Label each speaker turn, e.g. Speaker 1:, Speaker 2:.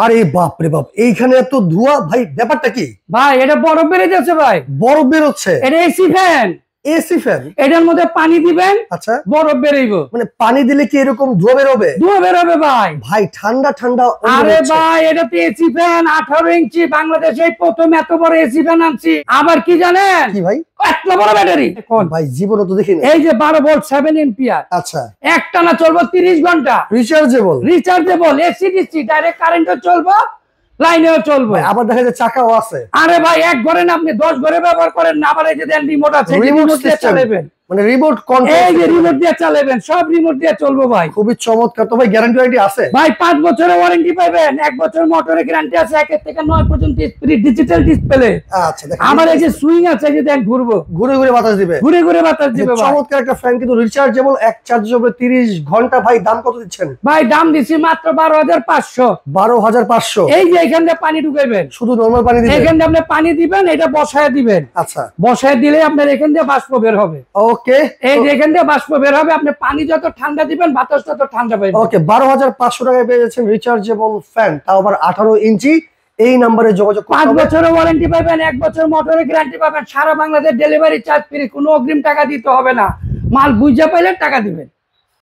Speaker 1: আরে বাপ রে বাপ, এইখানে এত ধোঁয়া ভাই, ব্যাপারটা কি
Speaker 2: ভাই? এটা বরফ বেড়ে যাচ্ছে ভাই,
Speaker 1: বরফ বেরোচ্ছে।
Speaker 2: এটা এসি ফ্যান।
Speaker 1: AC fan?
Speaker 2: এটার মধ্যে পানি দিবেন,
Speaker 1: আচ্ছা,
Speaker 2: বরফ বেরোইব।
Speaker 1: মানে পানি দিলে কি এরকম ধোঁয়া বেরোবে?
Speaker 2: ধোঁয়া বেরোবে ভাই।
Speaker 1: ভাই ঠান্ডা ঠান্ডা।
Speaker 2: আরে ভাই, এটা তো এসি ফ্যান, 18 ইঞ্চি। বাংলাদেশে প্রথম এত বড় এসি ফ্যান আনছি। আবার কি জানেন?
Speaker 1: কি ভাই?
Speaker 2: এত বড় ব্যাটারি।
Speaker 1: ভাই জীবনে তো দেখিনি।
Speaker 2: এই যে 12 ভোল্ট 7 এম্পিয়ার।
Speaker 1: আচ্ছা,
Speaker 2: একটানা চলবে 30 ঘন্টা। রিচার্জেবল এসি ডিসি ডাইরেক্ট কারেন্টও চলবে, লাইনেও চলবে।
Speaker 1: আবার দেখা যায় চাকাও আছে।
Speaker 2: আরে ভাই, এক ঘরে না, আপনি 10 ঘরে ব্যবহার করেন না। আবার এই যে দেন রিমোট আছে, রিমোট দিয়ে চালাবেন।
Speaker 1: মানে রিমোট কন্ট্রোল,
Speaker 2: এই যে রিমোট দিয়ে চালাবেন, সব রিমোট দিয়ে চলবে ভাই।
Speaker 1: খুবই চমৎকার। তো ভাই গ্যারান্টি ওয়ারেন্টি আছে?
Speaker 2: ভাই 5 বছরের ওয়ারেন্টি পাবেন। 1 বছর মোটরের গ্যারান্টি আছে। 1 থেকে 9 পর্যন্ত স্পিড ডিজিটাল ডিসপ্লে।
Speaker 1: আচ্ছা, দেখেন
Speaker 2: আমার এই যে সুইং আছে, যে দেন ঘুরবো,
Speaker 1: ঘুরে ঘুরে বাতাস দিবে,
Speaker 2: ঘুরে ঘুরে বাতাস দিবে।
Speaker 1: চমৎকার একটা ফ্যান, কিন্তু রিচার্জেবল, এক চার্জ হবে 30 ঘন্টা। ভাই দাম কত দিচ্ছেন?
Speaker 2: ভাই দাম দিছি মাত্র 12,500।
Speaker 1: 12,500?
Speaker 2: এই যে এখান থেকে পানি ঢুকাইবেন,
Speaker 1: শুধু নরমাল পানি দিবেন?
Speaker 2: এখান থেকে আপনি পানি দিবেন, এটা বসায় দিবেন।
Speaker 1: আচ্ছা,
Speaker 2: বসায় দিলে আপনার এখান থেকে বাষ্প বের হবে।
Speaker 1: ওকে,
Speaker 2: এই যে এখান থেকে বাষ্প বের হবে, আপনি পানি যত ঠান্ডা দিবেন, বাতাস তত ঠান্ডা পাবেন।
Speaker 1: ওকে, 12,500 টাকায় পেয়ে যাচ্ছেন রিচার্জেবল ফ্যান, তাও আবার 18 ইঞ্চি। এই নম্বরে যোগাযোগ করতে
Speaker 2: 5
Speaker 1: হবে।
Speaker 2: বছরের ওয়ারেন্টি পাবেন, 1 বছর মোটরের গ্যারান্টি পাবেন। সারা বাংলাদেশ ডেলিভারি চার্জ ফ্রি, কোনো অগ্রিম টাকা দিতে হবে না। মাল বুঝা পাইলে টাকা দিবেন।